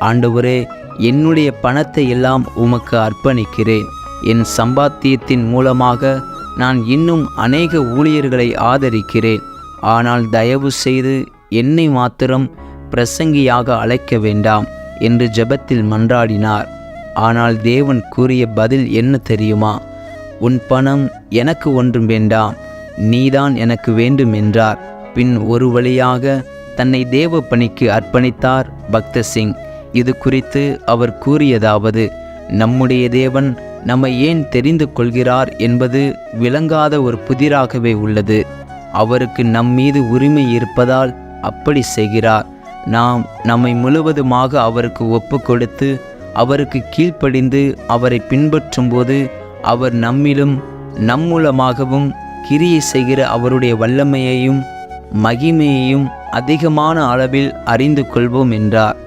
ஆண்டவரே, என்னுடைய பணத்தை எல்லாம் உமக்கு அர்ப்பணிக்கிறேன். என் சம்பாத்தியத்தின் மூலமாக நான் இன்னும் அநேக ஊழியர்களை ஆதரிக்கிறேன். ஆனால் தயவு செய்து என்னை மாத்திரம் பிரசங்கியாக அழைக்க வேண்டாம் என்று ஜெபத்தில் மன்றாடினார். ஆனால் தேவன் கூறிய பதில் என்ன தெரியுமா? உன் பணம் எனக்கு ஒன்றும் வேண்டாம், நீதான் எனக்கு வேண்டும் என்றார். பின் ஒரு வழியாக தன்னை தேவ பணிக்கு அர்ப்பணித்தார் பக்தர் சிங். இது குறித்து அவர் கூறியதாவது: நம்முடைய தேவன் நம்மை ஏன் தெரிந்து கொள்கிறார் என்பது விளங்காத ஒரு புதிராகவே உள்ளது. அவருக்கு நம்மீது உரிமை இருப்பதால் அப்படி செய்கிறார். நாம் நம்மை முழுவதுமாக அவருக்கு ஒப்பு கொடுத்து அவருக்கு கீழ்ப்படிந்து அவரை பின்பற்றும்போது அவர் நம்மிலும் நம் மூலமாகவும் கிரியை செய்கிற அவருடைய வல்லமையையும் மகிமையையும் அதிகமான அளவில் அறிந்து கொள்வோம் என்றார்.